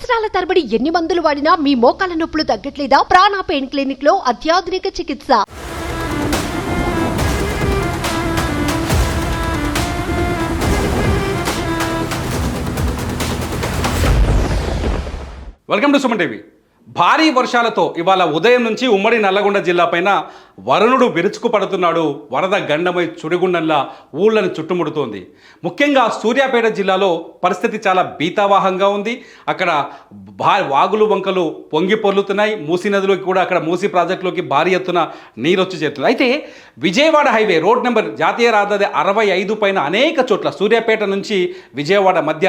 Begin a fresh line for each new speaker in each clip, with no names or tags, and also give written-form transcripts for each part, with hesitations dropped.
సంవత్సరాల తరబడి ఎన్ని మందులు వాడినా మీ మోకాల నొప్పులు తగ్గట్లేదా? ప్రాణ పెయిన్ క్లినిక్ లో అత్యాధునిక చికిత్స.
Welcome to Suman TV. భారీ వర్షాలతో ఇవాళ ఉదయం నుంచి ఉమ్మడి నల్లగొండ జిల్లా పైన వరుణుడు విరుచుకు పడుతున్నాడు. వరద గండమై చుడిగుండంలా ఊళ్ళను చుట్టుముడుతోంది. ముఖ్యంగా సూర్యాపేట జిల్లాలో పరిస్థితి చాలా భీతావహంగా ఉంది. అక్కడ వాగులు వంకలు పొంగి పొర్లుతున్నాయి. మూసీ నదిలోకి కూడా అక్కడ మూసీ ప్రాజెక్టులోకి భారీ ఎత్తున నీరు వచ్చి చేరుతుంది. అయితే విజయవాడ హైవే రోడ్ నెంబర్ జాతీయ రహదారి 65 పైన అనేక చోట్ల సూర్యాపేట నుంచి విజయవాడ మధ్య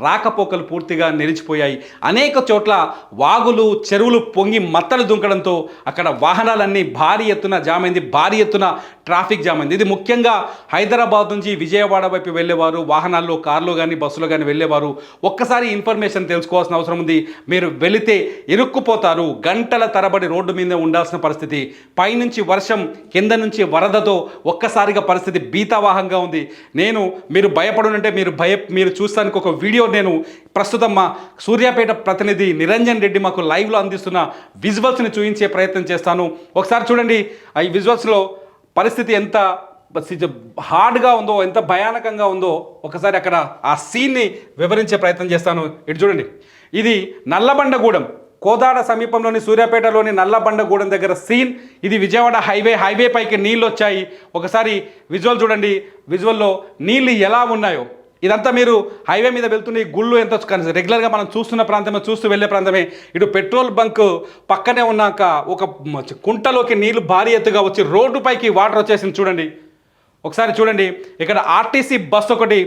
రాకపోకలు పూర్తిగా నిలిచిపోయాయి. అనేక చోట్ల వాగులు చెరువులు పొంగి మత్తలు దుంకడంతో అక్కడ వాహనాలన్నీ భారీ ఎత్తున జామ్ అయింది. భారీ ఎత్తున ట్రాఫిక్ జామ్ అయింది. ఇది ముఖ్యంగా హైదరాబాద్ నుంచి విజయవాడ వైపు వెళ్ళేవారు, వాహనాల్లో కార్లు కానీ బస్సులు కానీ వెళ్ళేవారు ఒక్కసారి ఇన్ఫర్మేషన్ తెలుసుకోవాల్సిన అవసరం ఉంది. మీరు వెళితే ఇరుక్కుపోతారు. గంటల తరబడి రోడ్డు మీద ఉండాల్సిన పరిస్థితి. పైనుంచి వర్షం, కింద నుంచి వరదతో ఒక్కసారిగా పరిస్థితి భీతావహంగా ఉంది. మీరు భయపడునంటే మీరు చూస్తానికి ఒక వీడియో నేను ప్రస్తుతం మా సూర్యాపేట ప్రతినిధి నిరంజన్ రెడ్డి మాకు లైవ్లో అందిస్తున్న విజువల్స్ని చూపించే ప్రయత్నం చేస్తాను. ఒకసారి చూడండి. ఈ విజువల్స్లో పరిస్థితి ఎంత హార్డ్గా ఉందో, ఎంత భయానకంగా ఉందో ఒకసారి అక్కడ ఆ సీన్ని వివరించే ప్రయత్నం చేస్తాను. ఇటు చూడండి. ఇది నల్లబండగూడెం, కోదాడ సమీపంలోని సూర్యాపేటలోని నల్లబండగూడెం దగ్గర సీన్. ఇది విజయవాడ హైవే పైకి నీళ్ళు వచ్చాయి. ఒకసారి విజువల్ చూడండి. విజువల్లో నీళ్ళు ఎలా ఉన్నాయో. ఇదంతా మీరు హైవే మీద వెళ్తున్న ఈ గుళ్ళు ఎంత రెగ్యులర్గా మనం చూస్తున్న ప్రాంతమే, చూస్తూ వెళ్ళే ప్రాంతమే. ఇటు పెట్రోల్ బంక్ పక్కనే ఉన్నాక ఒక కుంటలోకి నీళ్లు భారీ ఎత్తుగా వచ్చి రోడ్డుపైకి వాటర్ వచ్చేసింది. చూడండి, ఒకసారి చూడండి. ఇక్కడ ఆర్టీసీ బస్సు ఒకటి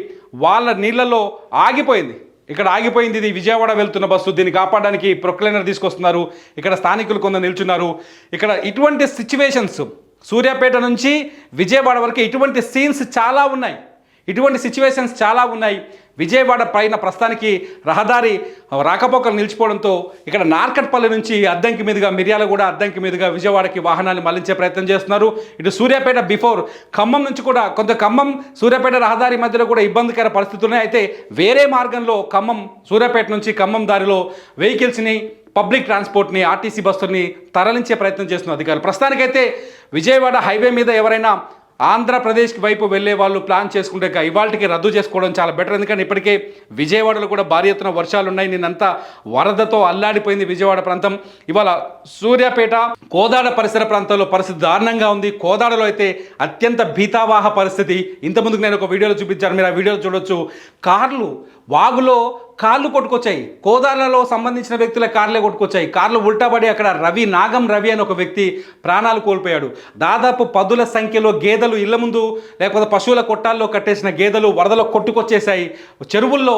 వాళ్ళ నీళ్ళల్లో ఆగిపోయింది. ఇక్కడ ఆగిపోయింది. ఇది విజయవాడ వెళ్తున్న బస్సు. దీన్ని కాపాడడానికి ప్రొక్లైనర్ తీసుకొస్తున్నారు. ఇక్కడ స్థానికులు కొందరు నిల్చున్నారు. ఇక్కడ ఇటువంటి సిచ్యువేషన్స్ సూర్యాపేట నుంచి విజయవాడ వరకు ఇటువంటి సీన్స్ చాలా ఉన్నాయి. ఇటువంటి సిచ్యువేషన్స్ చాలా ఉన్నాయి. విజయవాడ పైన ప్రస్తుతానికి రహదారి రాకపోకలు నిలిచిపోవడంతో ఇక్కడ నార్కట్పల్లి నుంచి అద్దంకి మీదుగా, మిర్యాలగూడ అద్దంకి మీదుగా విజయవాడకి వాహనాలు మళ్లించే ప్రయత్నం చేస్తున్నారు. ఇటు సూర్యాపేట బిఫోర్ ఖమ్మం నుంచి కూడా కొంత ఖమ్మం సూర్యాపేట రహదారి మధ్యలో కూడా ఇబ్బందికర పరిస్థితులు ఉన్నాయి. అయితే వేరే మార్గంలో ఖమ్మం సూర్యాపేట నుంచి ఖమ్మం దారిలో వెహికల్స్ని, పబ్లిక్ ట్రాన్స్పోర్ట్ని, ఆర్టీసీ బస్సుల్ని తరలించే ప్రయత్నం చేస్తున్న అధికారులు. ప్రస్తుతానికైతే విజయవాడ హైవే మీద ఎవరైనా ఆంధ్రప్రదేశ్కి వైపు వెళ్ళే వాళ్ళు ప్లాన్ చేసుకుంటే ఇవాళకి రద్దు చేసుకోవడం చాలా బెటర్. ఎందుకంటే ఇప్పటికే విజయవాడలో కూడా భారీ ఎత్తున వర్షాలు ఉన్నాయి. నిన్నంతా వరదతో అల్లాడిపోయింది విజయవాడ ప్రాంతం. ఇవాళ సూర్యాపేట, కోదాడ పరిసర ప్రాంతాల్లో పరిస్థితి దారుణంగా ఉంది. కోదాడలో అయితే అత్యంత భీతావాహ పరిస్థితి. ఇంతకుముందుకు నేను ఒక వీడియోలో చూపించాను, మీరు ఆ వీడియోలో చూడొచ్చు. కార్లు వాగులో కార్లు కొట్టుకొచ్చాయి. కోదాడలో సంబంధించిన వ్యక్తుల కార్లే కొట్టుకొచ్చాయి. కార్లు ఉల్టాపడి అక్కడ నాగం రవి అని ఒక వ్యక్తి ప్రాణాలు కోల్పోయాడు. దాదాపు 10ల సంఖ్యలో గేదెలు ఇళ్ల ముందు లేకపోతే పశువుల కొట్టాల్లో కట్టేసిన గేదెలు వరదలో కొట్టుకొచ్చేసాయి. చెరువుల్లో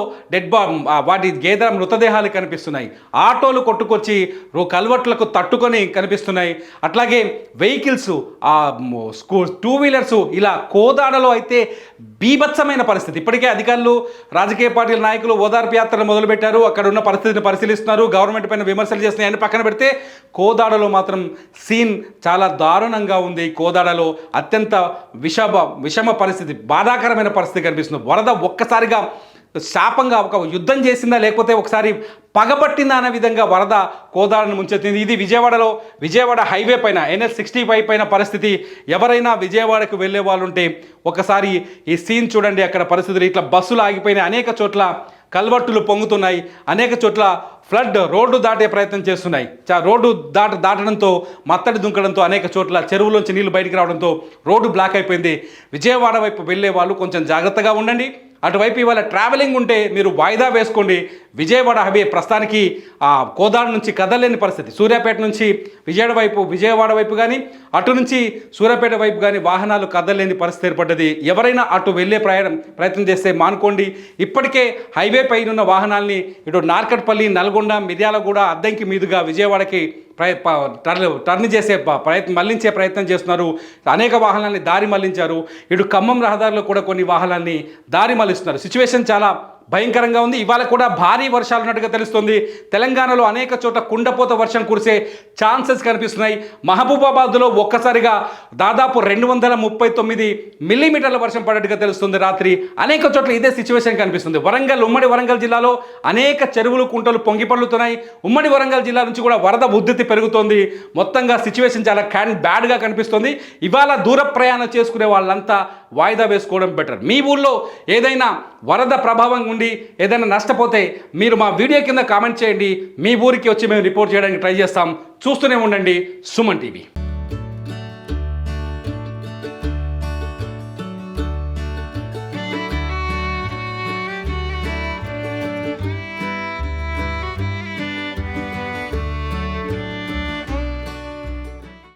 వాటి గేదెల మృతదేహాలు కనిపిస్తున్నాయి. ఆటోలు కొట్టుకొచ్చి కల్వర్ట్లకు తట్టుకొని కనిపిస్తున్నాయి. అట్లాగే వెహికల్స్, టూ వీలర్స్, ఇలా కోదాడలో అయితే బీభత్సమైన పరిస్థితి. ఇప్పటికే అధికారులు, రాజకీయ పార్టీల నాయకులు ఓదార్పు యాత్రలు మొదలుపెట్టారు. అక్కడ ఉన్న పరిస్థితిని పరిశీలిస్తున్నారు. గవర్నమెంట్ పైన విమర్శలు చేస్తున్నాయని పక్కన పెడితే కోదాడలో మాత్రం సీన్ చాలా దారుణంగా ఉంది. కోదాడలో అత్యంత విషమ పరిస్థితి, బాధాకరమైన పరిస్థితి కనిపిస్తుంది. వరద ఒక్కసారిగా శాపంగా ఒక యుద్ధం చేసిందా లేకపోతే ఒకసారి పగబట్టిందా అనే విధంగా వరద కోదాడను ముంచెత్తింది. ఇది విజయవాడ హైవే పైన NH65 పైన పరిస్థితి. ఎవరైనా విజయవాడకు వెళ్ళే వాళ్ళు ఉంటే ఒకసారి ఈ సీన్ చూడండి. అక్కడ పరిస్థితులు ఇట్లా బస్సులు ఆగిపోయినాయి. అనేక చోట్ల కల్వర్టులు పొంగుతున్నాయి. అనేక చోట్ల ఫ్లడ్ రోడ్డు దాటే ప్రయత్నం చేస్తున్నాయి. రోడ్డు దాటడంతో, మత్తడి దుంకడంతో అనేక చోట్ల చెరువులోంచి నీళ్లు బయటికి రావడంతో రోడ్డు బ్లాక్ అయిపోయింది. విజయవాడ వైపు వెళ్ళే వాళ్ళు కొంచెం జాగ్రత్తగా ఉండండి. అటువైపు ఇవాళ ట్రావెలింగ్ ఉంటే మీరు వాయిదా వేసుకోండి. విజయవాడ హైవే ప్రస్తుతానికి కోదాడ నుంచి కదలేని పరిస్థితి. సూర్యాపేట నుంచి విజయవాడ వైపు కానీ, అటు నుంచి సూర్యాపేట వైపు కానీ వాహనాలు కదలేని పరిస్థితి ఏర్పడ్డది. ఎవరైనా అటు వెళ్ళే ప్రయత్నం చేస్తే మానుకోండి. ఇప్పటికే హైవే పైన ఉన్న వాహనాల్ని ఇటు నార్కట్పల్లి, నల్గొండ, మిర్యాలగూడ, అద్దంకి మీదుగా విజయవాడకి మళ్లించే ప్రయత్నం చేస్తున్నారు. అనేక వాహనాలని దారి మళ్లించారు. ఇటు ఖమ్మం రహదారిలో కూడా కొన్ని వాహనాలని దారి మళ్లిస్తున్నారు. సిచ్యువేషన్ చాలా భయంకరంగా ఉంది. ఇవాళ కూడా భారీ వర్షాలు ఉన్నట్టుగా తెలుస్తుంది. తెలంగాణలో అనేక చోట్ల కుండపోత వర్షం కురిసే ఛాన్సెస్ కనిపిస్తున్నాయి. మహబూబాబాద్లో ఒక్కసారిగా దాదాపు 239 మిల్లీమీటర్ల వర్షం పడ్డట్టుగా తెలుస్తుంది రాత్రి. అనేక చోట్ల ఇదే సిచ్యువేషన్ కనిపిస్తుంది. ఉమ్మడి వరంగల్ జిల్లాలో అనేక చెరువులు కుంటలు పొంగి పడుతున్నాయి. ఉమ్మడి వరంగల్ జిల్లా నుంచి కూడా వరద ఉధృతి పెరుగుతోంది. మొత్తంగా సిచ్యువేషన్ చాలా బ్యాడ్గా కనిపిస్తుంది. ఇవాళ దూర ప్రయాణం చేసుకునే వాళ్ళంతా వాయిదా వేసుకోవడం బెటర్. మీ ఊళ్ళో ఏదైనా వరద ప్రభావం ఉండి ఏదైనా నష్టపోతే మీరు మా వీడియో కింద కామెంట్ చేయండి. మీ ఊరికి వచ్చి మేము రిపోర్ట్ చేయడానికి ట్రై చేస్తాం. చూస్తూనే ఉండండి సుమన్ టీవీ.